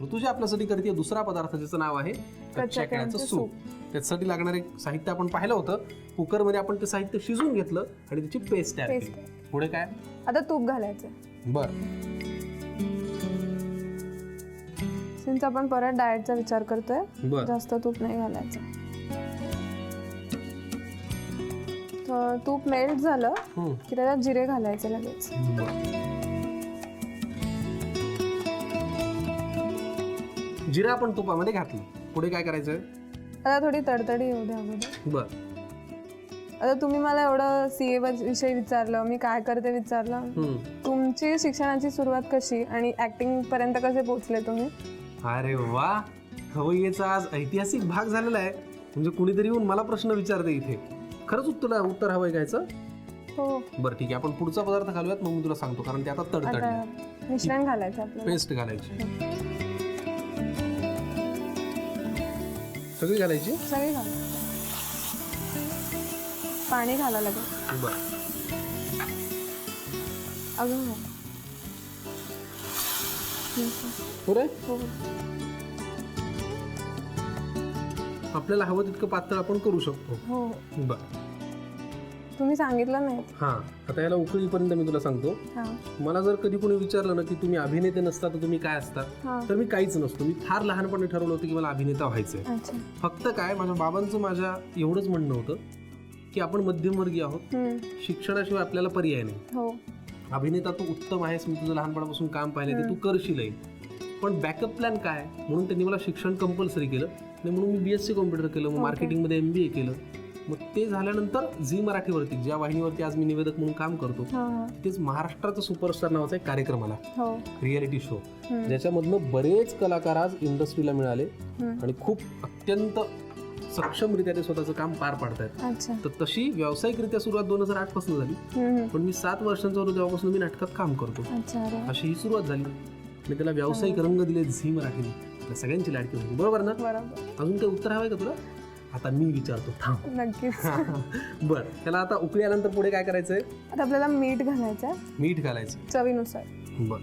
ऋतुजा आपल्यासाठी करते दुसरा पदार्थ ज्याचं नाव आहे कच्च्या केळ्याचं सूप. त्याच्यासाठी लागणारे साहित्य आपण पाहिलं होतं. कुकरमध्ये आपण ते साहित्य शिजवून घेतलं आणि त्याची पेस्ट तयार केली. पुढे काय? आता तूप घालायचं. बर, सिन्स आपण परत डाएटचा विचार करतोय, बर, जास्त तूप नाही घालायचं. तर तूप मेल्ट झालं की त्याच्यात जिरे घालायचे लगेच. जिरा आपण तुपामध्ये घातलं. पुढे काय करायचं? आता थोडी तडतडी येऊ द्या अगोदर. बर, आता तुम्ही मला एवढं CA विषयी विचारलं, मी काय करते विचारलं. तुमची शिक्षणाची सुरुवात कशी आणि ऍक्टिंग पर्यंत कसे पोहोचले तुम्ही? अरे वा, खवय्येचा आज ऐतिहासिक भाग झालेला आहे. म्हणजे कुणीतरी येऊन मला प्रश्न विचारते इथे. खरंच उत्तर हवंय घ्यायचं? हो. बरं ठीक आहे, आपण पुढचा पदार्थ घालूयात, मग मी तुला सांगतो. कारण ते आता तडतडलं. मिश्रण घालायचं आपल्याला. पेस्ट घालायची. सगळी घालायची? सगळी घाला. पाणी घाला लगेच. बरं, अजून घाला. पुरे हो. आपल्याला हवं तितकं पातळ आपण करू शकतो. हो. बरं, तुम्ही सांगितलं नाही. हां, आता याला उकळीपर्यंत मी तुला सांगतो. मला जर कधी कोणी विचारलं ना की तुम्ही अभिनेते नसता तर तुम्ही काय असता, तर मी काहीच नसतो. मी फार लहानपणी ठरवलं होतं की मला अभिनेता व्हायचंय. फक्त काय, माझ्या बाबांचं माझ्या एवढंच म्हणणं होतं की आपण मध्यमवर्गीय आहोत, शिक्षणाशिवाय आपल्याला पर्याय नाही. अभिनेता तू उत्तम आहेस, मी तुझं लहानपणापासून काम पाहिलंय, ते तू करशीलही, पण बॅकअप प्लॅन काय? म्हणून त्यांनी मला शिक्षण कंपल्सरी केलं आणि म्हणून मी BSc कॉम्प्युटर केलं, मग मार्केटिंगमध्ये MBA केलं. मग ते झाल्यानंतर झी मराठीवरती, ज्या वाहिनीवरती आज मी निवेदक म्हणून काम करतो, तेच महाराष्ट्राचं सुपरस्टार नावाचा एक कार्यक्रम आला, रियालिटी शो, ज्याच्यामधनं बरेच कलाकार आज इंडस्ट्रीला मिळाले आणि खूप अत्यंत सक्षमरित्या ते स्वतःचं काम पार पाडतायत. तर तशी व्यावसायिकरित्या सुरुवात 2008 पासून झाली, पण मी 7 वर्षांचा होतो तेव्हापासून मी नाटकात काम करतो. अशी ही सुरुवात झाली. मी त्याला व्यावसायिक रंग दिले झी मराठीने. सगळ्यांची लाडकी होती, बरोबर ना? अजून काही उत्तर हवंय का तुला? आता मी विचारतो, थांब. नक्कीच. बर, त्याला आता उकळी आल्यानंतर पुढे काय करायचंय? आता आपल्याला मीठ घालायचं. मीठ घालायचं चवीनुसार. बर,